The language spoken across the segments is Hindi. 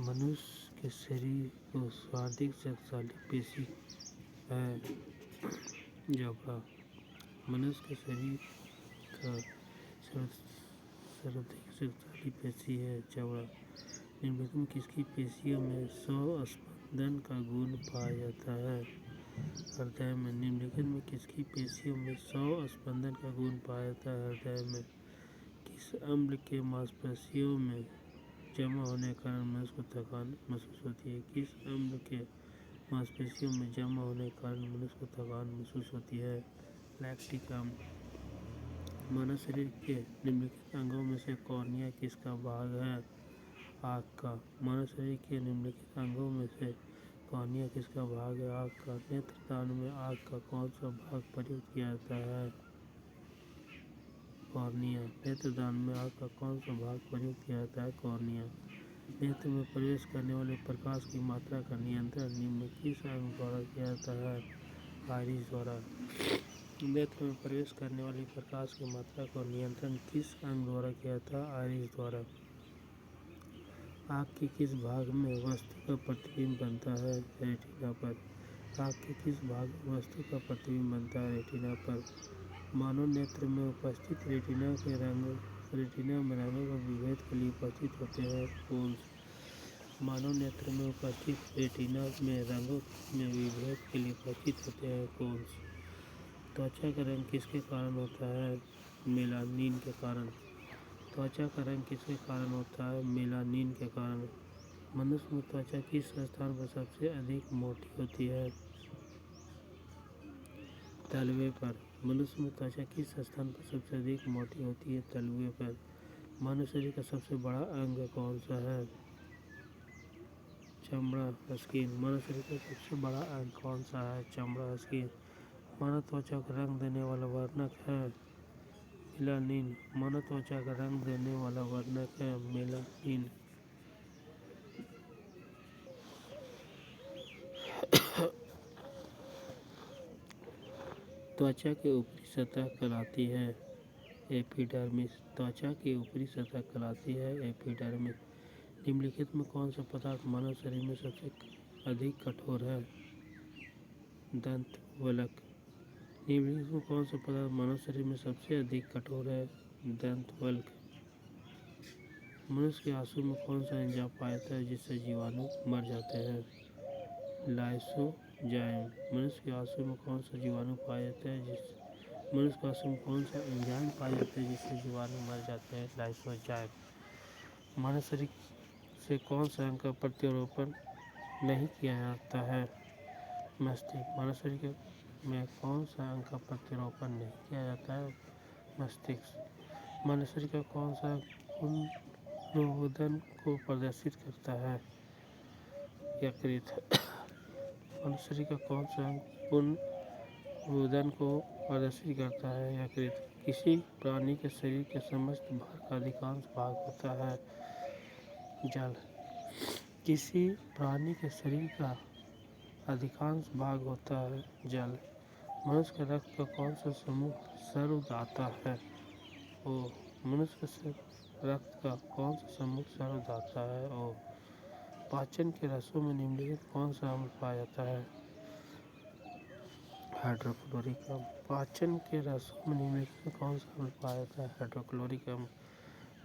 मनुष्य के शरीर को सर्वाधिक शक्तिशाली पेशी है जबड़ा। मनुष्य के शरीर का सर्वाधिक शक्तिशाली पेशी है जबड़ा। निम्नलिखित में किसकी पेशियों में स्व-स्पंदन का गुण पाया जाता है? हृदय में। निम्नलिखित में किसकी पेशियों में स्व-स्पंदन का गुण पाया जाता है? हृदय में। किस अम्ल के मांसपेशियों में जमा होने के कारण मनुष्य को थकान महसूस होती है? किस अम्ल के मांसपेशियों में जमा होने के कारण मनुष्य को थकान महसूस होती है? लैक्टिक अम्ल। मानव शरीर के निम्नलिखित अंगों में से कॉर्निया किसका भाग है? आँख का। मानव शरीर के निम्नलिखित अंगों में से कॉर्निया किसका भाग है? आँख का। नेत्रदान में आँख का कौन सा भाग प्रयुक्त किया जाता है? कॉर्निया। नेत्रदान में आँख का कौन सा भाग प्रयुक्त किया जाता है? कॉर्निया। नेत्र में प्रवेश करने वाले प्रकाश की मात्रा का नियंत्रण निम्न किस अंग द्वारा किया जाता है? आइरिस द्वारा। नेत्र में प्रवेश करने वाली प्रकाश की मात्रा का नियंत्रण किस अंग द्वारा किया जाता है? आइरिस द्वारा। आँख के किस भाग में वस्तु का प्रतिबिंब बनता है? रेटिना पर। आँख के किस भाग में वस्तु का प्रतिबिंब बनता है? रेटिना पर। मानव नेत्र में उपस्थित रेटिना में रंगों का विभेद के लिए उपस्थित होते हैं कोन्स। मानव नेत्र में उपस्थित रेटिना में रंगों में विभेद के लिए उपस्थित होते हैं कोन्स। त्वचा का रंग किसके कारण होता है? मेलानिन के कारण। त्वचा का रंग किसके कारण होता है? मेलानिन के कारण। मनुष्य में त्वचा किस स्थान पर सबसे अधिक मोटी होती है? तलवे पर। मनुष्य में त्वचा किस स्थान पर सबसे अधिक मोटी होती है? तलवे पर। मानव शरीर का सबसे बड़ा अंग कौन सा है? चमड़ा स्किन। मानव शरीर का सबसे बड़ा अंग कौन सा है? चमड़ा स्किन। मानव त्वचा का रंग देने वाला वर्णक है मेलानिन। मानव त्वचा का रंग देने वाला वर्णक है मेलानिन। त्वचा के ऊपरी सतह कहलाती है एपिडर्मिस। त्वचा की ऊपरी सतह कहलाती है एपिडर्मिस। निम्नलिखित में कौन सा पदार्थ मानव शरीर में सबसे अधिक कठोर है? दंत वल्क। निम्नलिखित में कौन सा पदार्थ मानव शरीर में सबसे अधिक कठोर है? दंत वल्क। मनुष्य के आंसू में कौन सा एंजाइम पाया जाता है जिससे जीवाणु मर जाते हैं? लाइसोजाइम। मनुष्य के आंसू में कौन सा जीवाणु पाया जाता है मनुष्य के आंसू में कौन सा एंजाइम पाया जाता है जिससे जीवाणु मर जाते हैं? लाइसोजाइम। मानव शरीर से कौन सा अंग का प्रत्यारोपण नहीं किया जाता है? मस्तिष्क। मानव शरीर में कौन सा अंग का प्रत्यारोपण नहीं किया जाता है? मस्तिष्क। मानव शरीर का कौन सा पुनरुत्पादन को प्रदर्शित करता है? यकृत। मानव शरीर का कौन सा अंग पुनरुत्पादन को प्रदर्शित करता है? यकृत। किसी प्राणी के शरीर के समस्त भार का अधिकांश भाग होता है? जल। किसी प्राणी के शरीर का अधिकांश भाग होता है? जल। मनुष्य के रक्त का कौन सा समूह सर्वदाता है? ओ। मनुष्य के रक्त का कौन सा समूह सर्वदाता है? ओ। पाचन के रसों में निम्नलिखित कौन सा अम्ल पाया जाता है? हाइड्रोक्लोरिक अम्ल। पाचन के रसों में निम्नलिखित में कौन सा अम्ल पाया जाता है? हाइड्रोक्लोरिक अम्ल।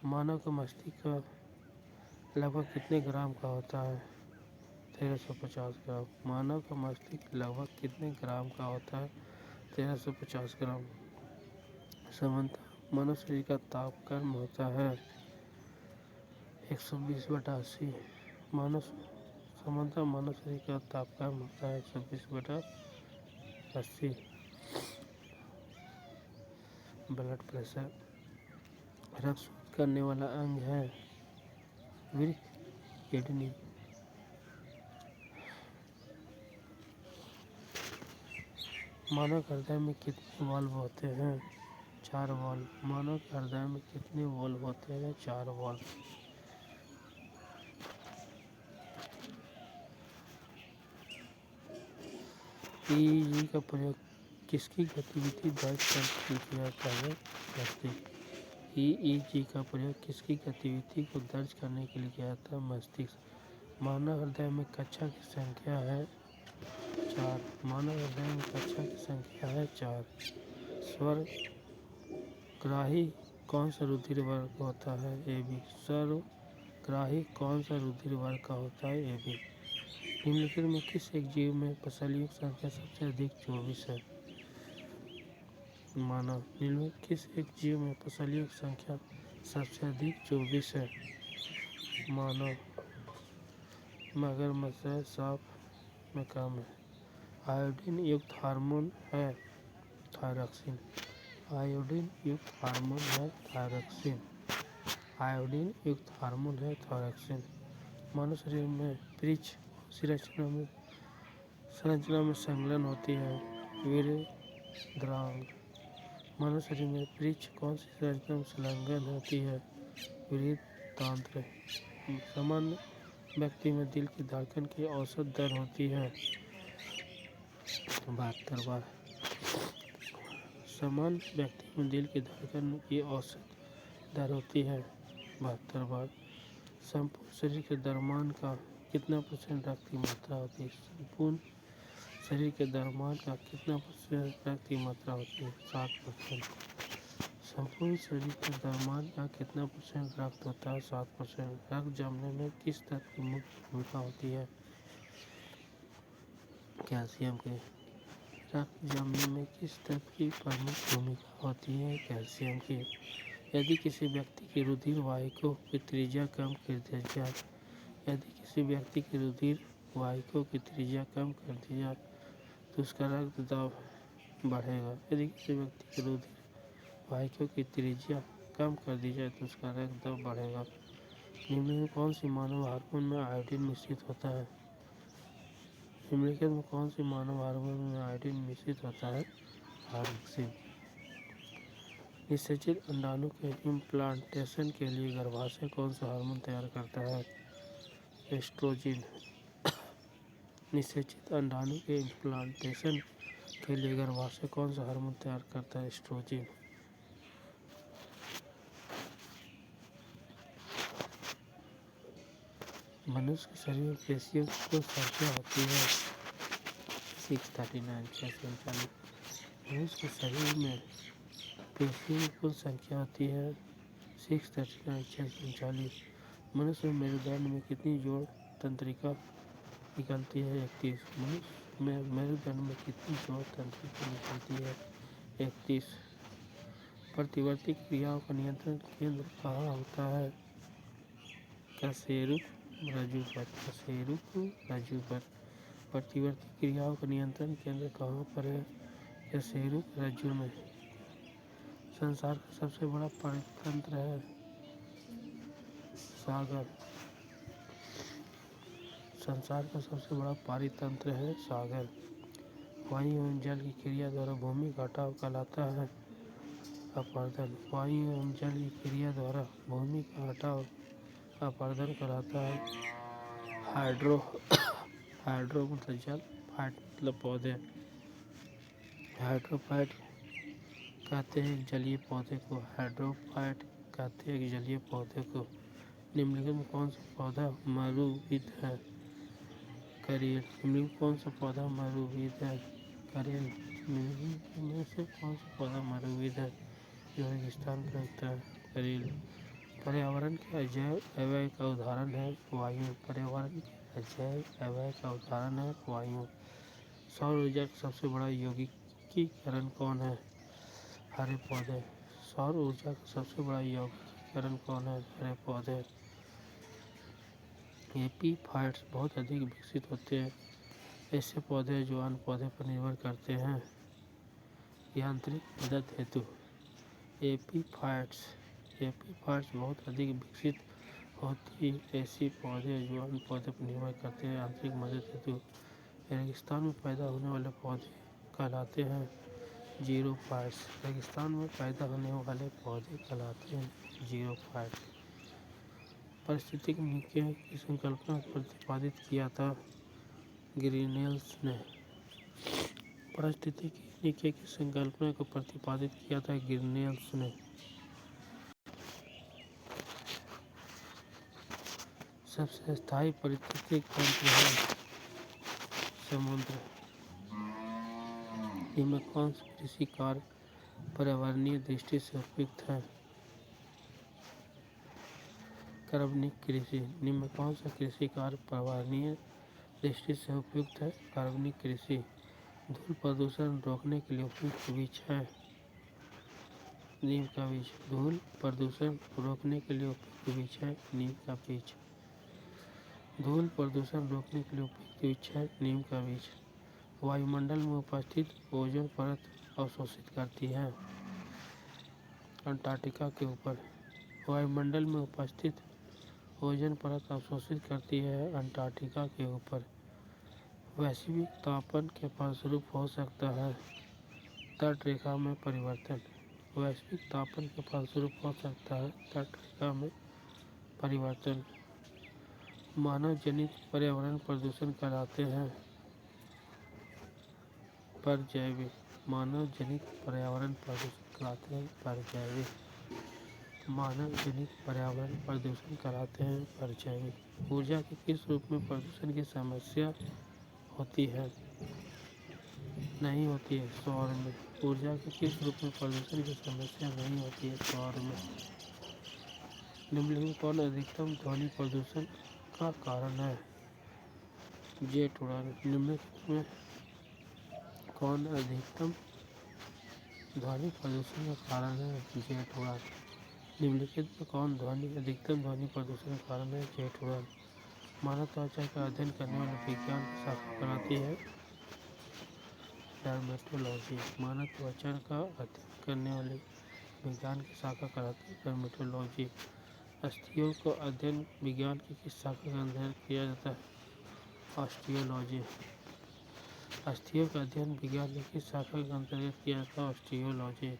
मानव का मस्तिष्क लगभग कितने ग्राम का होता है? 1350 ग्राम। मानव का मस्तिष्क लगभग कितने ग्राम का होता है? 1350 ग्राम। सामान्यतः मानव शरीर का तापक्रम होता है 120/80। सामान्यतः मानव शरीर का तापक्रम होता है 120/80। Blood pressure. रक्त शुद्ध करने वाला अंग है वृक्क, किडनी। मानव हृदय में कितने वाल्व होते हैं? 4 वाल्व। मानव के हृदय में कितने वाल्व होते हैं? 4 वाल्व। ईईजी का प्रयोग किसकी गतिविधि दर्ज करने के लिए किया जाता है? मस्तिष्क। ईईजी का प्रयोग किसकी गतिविधि को दर्ज करने के लिए किया जाता है? मस्तिष्क। मानव हृदय में कक्षा की संख्या है 4। मानव हृदय में कक्षा की संख्या है 4। स्वर्ग्राही कौन सा रुधिर वर्ग होता है? AB। सर्वग्राही कौन सा रुधिर वर्ग का होता है? AB। निम्नलिखित में किस एक जीव में पसलियों की संख्या सबसे अधिक 24 है? मानव। निम्नलिखित किस एक जीव में पसलियों की संख्या सबसे अधिक 24 है? मानव। मगरमच्छ है, सांप में कम है। आयोडीन युक्त हार्मोन है थायरॉक्सिन। आयोडीन युक्त हार्मोन है थायरॉक्सिन। आयोडीन युक्त हार्मोन है थायरॉक्सिन। मानव शरीर में पृच्छ संरचना में संलग्न होती है? वीर्यद्रांग। मानव शरीर में पृच्छ कौन सी संरचना में संलग्न होती है? वृत्तांत्र। सामान्य व्यक्ति में दिल की धड़कन की औसत दर होती है 72 बार। सामान्य व्यक्ति में दिल की धड़कन की औसत दर होती है 72 बार। संपूर्ण शरीर के द्रव्यमान का कितना % रक्त की मात्रा होती है? संपूर्ण शरीर के द्रव्यमान का कितना % रक्त की मात्रा होती है? 7%। संपूर्ण शरीर के द्रव्यमान का कितना % रक्त होता है? 7%। रक्त जमने में किस तत्व की मुख्य भूमिका होती है? कैल्शियम की। रक्त जमने में किस तत्व की प्रमुख भूमिका होती है? कैल्शियम की। यदि किसी व्यक्ति की रुधिर वाहिकाओं की त्रिज्या कम कर दी जाए तो उसका रक्त दाब बढ़ेगा। यदि किसी व्यक्ति की रुधिर वाहिकाओं की त्रिज्या कम कर दी जाए तो उसका रक्त दाब बढ़ेगा। निम्नलिखित में कौन सी मानव हार्मोन में आयोडीन मिश्रित होता है? निम्नलिखित में कौन सी मानव हार्मोन में आयोडीन मिश्रित होता है? थायरॉक्सिन। निषेचित अंडाणु के इम्प्लांटेशन के लिए गर्भाशय कौन सा हार्मोन तैयार करता है? एस्ट्रोजन। निषेचित अंडाणु के इम्प्लांटेशन के लिए गर्भाशय कौन सा हार्मोन तैयार करता है? एस्ट्रोजन। मनुष्य के शरीर में पेशियों की कुल संख्या होती है 639। मनुष्य के शरीर में पेशियों की कुल संख्या होती है 639। मनुष्य में मेरुदंड में कितनी जोड़ तंत्रिका निकलती है? 31। मनुष्य में मेरुदंड में कितनी जोड़ तंत्रिका निकलती है? 31। प्रतिवर्ती क्रियाओं का नियंत्रण केंद्र कहाँ होता है? कशेरुक रज्जु पर। प्रतिवर्ती क्रियाओं का नियंत्रण केंद्र कहाँ पर है? कशेरुक रज्जु में। संसार का सबसे बड़ा परितंत्र है सागर। संसार का सबसे बड़ा परितंत्र है सागर। वायु एवं जल की क्रिया द्वारा भूमि का घटाव कहलाता है अपरदन। वायु एवं जल की क्रिया द्वारा भूमि का घटाव अपरदन कहलाता है। हाइड्रो मतलब जल, फाइट मतलब पौधे। हाइड्रोफाइट कहते हैं जलीय पौधे को। हाइड्रोफाइट कहते हैं जलीय पौधे को। निम्नलिखित में कौन सा पौधा मरुविद है? करेल। निम्नलिखित कौन सा पौधा मरुविद है? करेल। निम्नलिखित में से कौन सा पौधा मरुविद है जो रेगिस्तान में उगता है? करेल। पर्यावरण के अजैव अवयव का उदाहरण है वायु। पर्यावरण के अजैव अवयव का उदाहरण है वायु। सौर ऊर्जा का सबसे बड़ा यौगिकीकरण कौन है? हरे पौधे। सौर ऊर्जा का सबसे बड़ा यौगिकीकरण कौन है? हरे पौधे। एपीफाइट्स बहुत अधिक विकसित होते हैं ऐसे पौधे जो अन्य पौधे पर निर्भर करते हैं यांत्रिक मदद हेतु। एपीफाइट्स बहुत अधिक विकसित होती ऐसी पौधे जो अन्य पौधे पर निर्भर करते हैं यांत्रिक मदद हेतु। रेगिस्तान में पैदा होने वाले पौधे कहलाते हैं जीरोफाइट्स। रेगिस्तान में पैदा होने वाले पौधे कहलाते हैं जीरोफाइट्स। पारिस्थितिक निकाय की संकल्पना को प्रतिपादित किया था ग्रिनेल्स ने। पारिस्थितिक निकाय की संकल्पना को प्रतिपादित किया था ग्रिनेल्स ने। सबसे स्थायी पारिस्थितिक तंत्र है समुद्र। इनमें कौन सा कृषि कार्य पर्यावरणीय दृष्टि से उपयुक्त है? कार्बनिक कृषि। निम्न में कौन सा कृषि कार्य पर्यावरणीय दृष्टि से उपयुक्त है? कार्बनिक कृषि। धूल प्रदूषण रोकने के लिए उपयुक्त बीज है? नीम का बीज। धूल प्रदूषण रोकने के लिए उपयुक्त बीज है? नीम का बीज। धूल प्रदूषण रोकने के लिए उपयुक्त बीज है? नीम का बीज। वायुमंडल में उपस्थित ओजोन परत अवशोषित करती है अंटार्कटिका के ऊपर। वायुमंडल में उपस्थित ओजोन परत अवशोषित करती है अंटार्कटिका के ऊपर। वैश्विक तापन के फलस्वरूप हो सकता है तटरेखा में परिवर्तन। वैश्विक तापन के फलस्वरूप हो सकता है तटरेखा में परिवर्तन। मानव जनित पर्यावरण प्रदूषण कहलाते हैं परजैविक। मानव जनित पर्यावरण प्रदूषण कहलाते हैं परजैविक। मानव जनित पर्यावरण प्रदूषण कहलाते हैं परजैविक। ऊर्जा के किस रूप में प्रदूषण की समस्या होती है? नहीं होती है सौर में। ऊर्जा के किस रूप में प्रदूषण की समस्या नहीं होती है? सौर में। निम्नलिखित में कौन अधिकतम ध्वनि प्रदूषण का कारण है? जेट उड़ान। निम्नलिखित में कौन अधिकतम ध्वनि प्रदूषण का कारण है? जेट उड़ान। निम्नलिखित में कौन अधिकतम ध्वनि प्रदूषण का कारण है? जेट उड़ान। मानव त्वचा का अध्ययन करने वाले विज्ञान की शाखा कहलाती है डर्मेटोलॉजी। मानव त्वचा का अध्ययन करने वाले विज्ञान की शाखा कहलाती है डर्मेटोलॉजी। अस्थियों का अध्ययन विज्ञान की किस शाखा के अंदर किया जाता है? ऑस्टियोलॉजी। अस्थियों का अध्ययन विज्ञान की किस शाखा के अंतर्गत किया जाता है? ऑस्टियोलॉजी।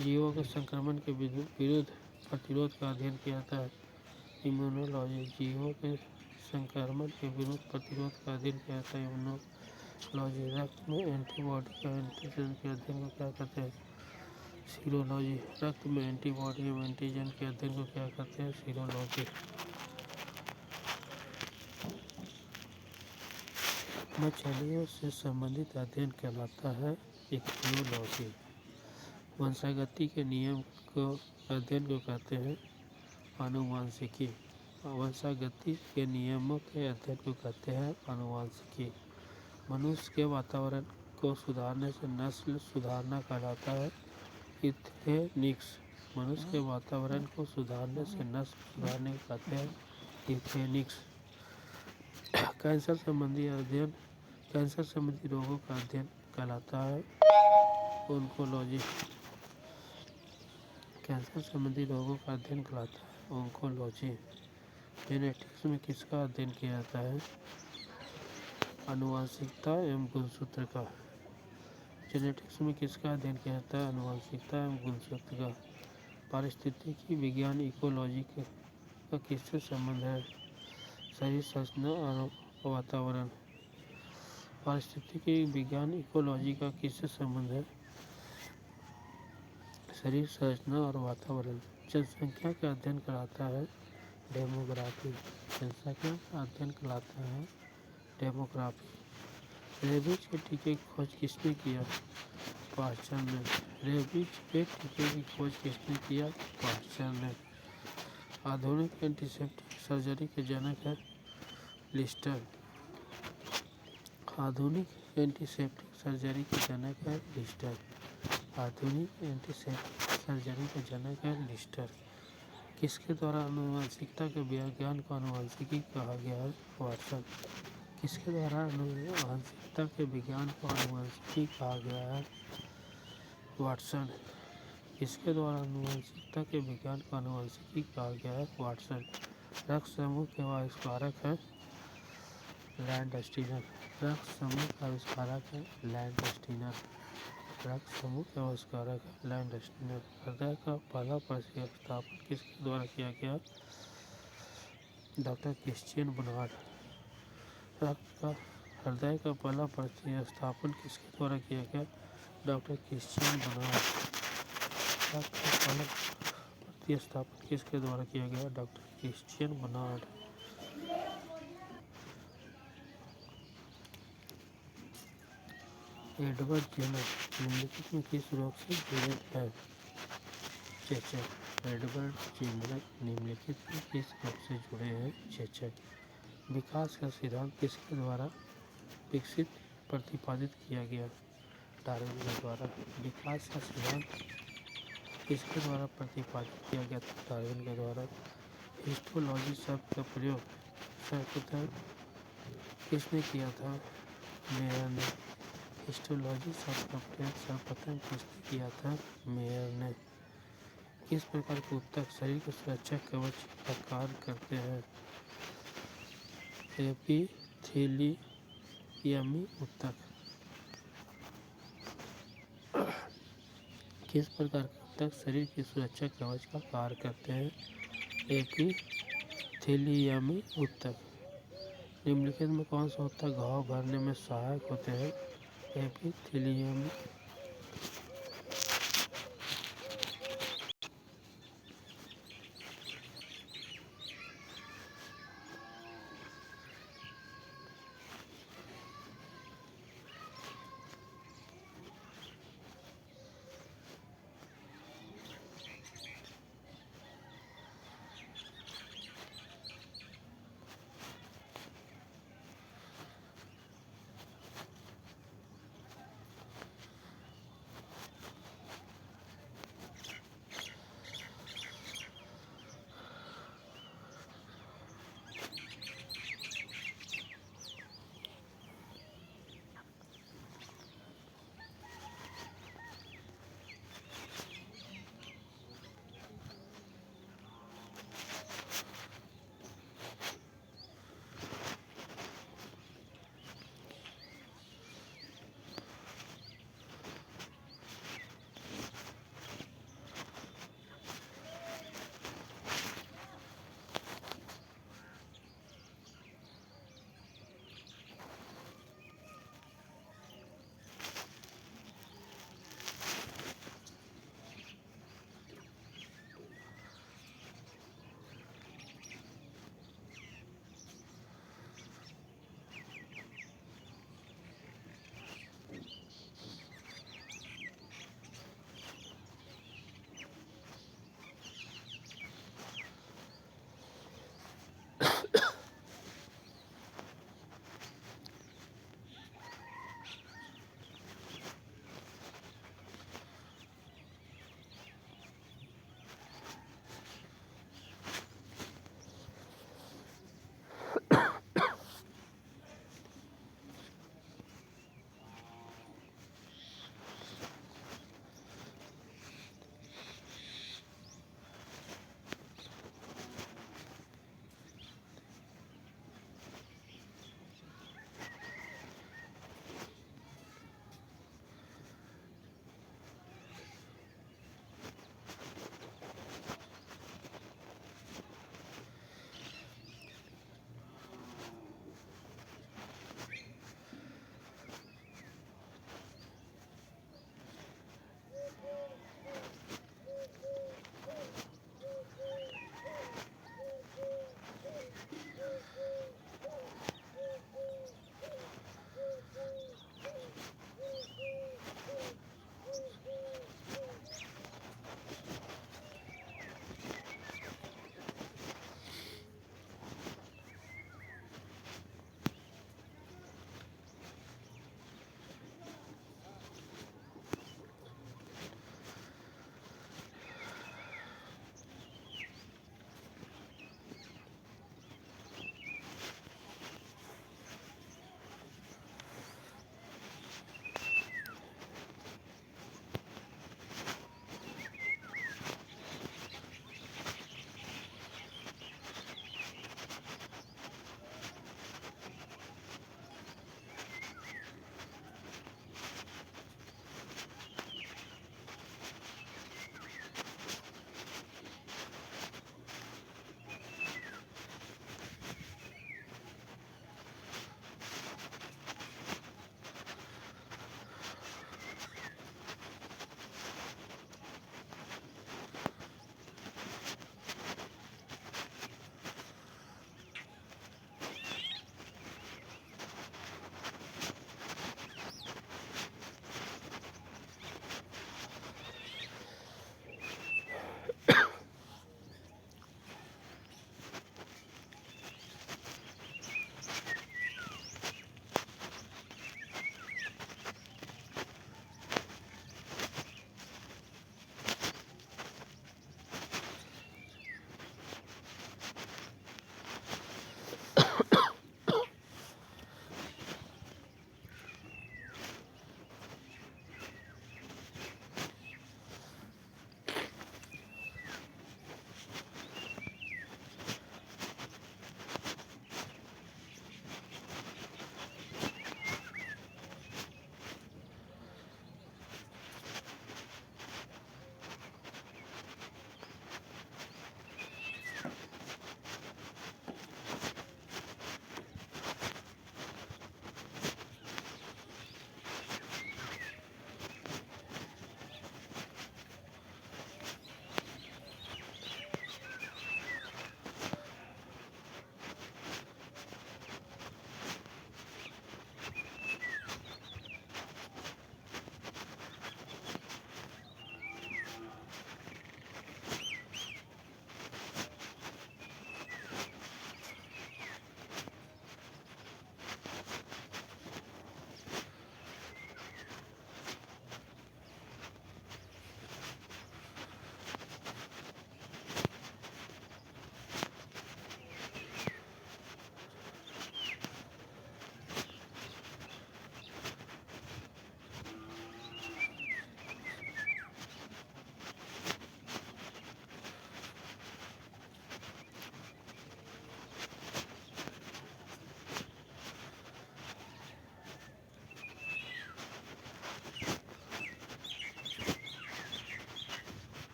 जीवों के संक्रमण के विरुद्ध प्रतिरोध का अध्ययन किया जाता है इम्यूनोलॉजी। जीवों के संक्रमण के विरुद्ध प्रतिरोध का अध्ययन किया जाता है इम्यूनोलॉजी। रक्त में एंटीबॉडी का एंटीजन के अध्ययन को क्या कहते हैं? सीरोलॉजी। रक्त में एंटीबॉडी एवं एंटीजन के अध्ययन को क्या कहते हैं? सीरोलॉजी। मछलियों से संबंधित अध्ययन कहलाता है इक्तियोलॉजी। वंशागति के नियम को अध्ययन को कहते हैं आनुवांशिकी। वंशागति के नियमों के अध्ययन को कहते हैं आनुवांशिकी। मनुष्य के वातावरण को सुधारने से नस्ल सुधारना कहलाता है यूथेनिक्स। मनुष्य के वातावरण को सुधारने से नस्ल सुधारने को कहते हैं यूथेनिक्स। कैंसर संबंधी अध्ययन कैंसर संबंधी रोगों का अध्ययन कहलाता है ओंकोलॉजी। कैंसर संबंधी रोगों का अध्ययन कहलाता है ओंकोलॉजी। जेनेटिक्स में किसका अध्ययन किया जाता है? आनुवंशिकता एवं गुणसूत्र का। जेनेटिक्स में किसका अध्ययन किया जाता है? आनुवंशिकता एवं गुणसूत्र का। पारिस्थितिकी विज्ञान इकोलॉजी का किससे संबंध है? शरीर संरचना और वातावरण। पारिस्थितिकी विज्ञान इकोलॉजी का किससे संबंध है? शरीर संरचना और वातावरण। जनसंख्या का अध्ययन कराता है डेमोग्राफी। जनसंख्या का अध्ययन कराता है डेमोग्राफी। रेबीज के टीके की खोज किसने किया? पाश्चर ने। रेबीज के टीके की खोज किसने किया? पाश्चर ने। आधुनिक एंटीसेप्टिक सर्जरी के जनक है लिस्टर। आधुनिक एंटीसेप्टिक सर्जरी के जनक है लिस्टर। आधुनिक एंटीसेप्टिक सर्जरी के जनक है लिस्टर। किसके द्वारा आनुवंशिकता के विज्ञान को आनुवंशिकी कहा गया है? वाटसन। किसके द्वारा आनुवंशिकता के विज्ञान को आनुवंशिकी कहा गया है? वाटसन। किसके द्वारा आनुवंशिकता के विज्ञान को आनुवंशिकी कहा गया है? वाटसन। रक्त समूह के आविष्कारक है लैंडस्टीनर। रक्त समूह का आविष्कारक है लैंडस्टीनर। रक्त समूह के आविष्कारक है लैंडस्टीनर। हृदय का पहला प्रतिस्थापन किसके द्वारा किया गया? Doctor Christian Barnard. हृदय का पहला प्रतिस्थापन किसके द्वारा किया गया? Doctor Christian Barnard. रक्त का पहला प्रतिस्थापन किसके द्वारा किया गया? Doctor Christian Barnard. Edward Jenner निम्नलिखित में किस रोग से जुड़े हैं? चेचक। एडवर्ड जेनर निम्नलिखित में किस रोग से जुड़े हैं? चेचक। विकास का सिद्धांत किसके द्वारा विकसित प्रतिपादित किया गया? डार्विन के द्वारा। विकास का सिद्धांत किसके द्वारा प्रतिपादित किया गया था? डार्विन के द्वारा। हिस्टोलॉजी शब्द का प्रयोग सर्वप्रथम किसने किया था? मेयर ने। हिस्टोलॉजी शब्द का प्रयोग सर्वप्रथम किसने किया था? मेयर ने। किस प्रकार के ऊतक शरीर के सुरक्षा कवच का कार्य करते हैं? एपिथेलियमी ऊतक। किस प्रकार के ऊतक शरीर की सुरक्षा कवच का कार्य करते हैं? एपिथेलियमी ऊतक। निम्नलिखित में कौन सा ऊतक घाव भरने में सहायक होते हैं? एपिथेलियमी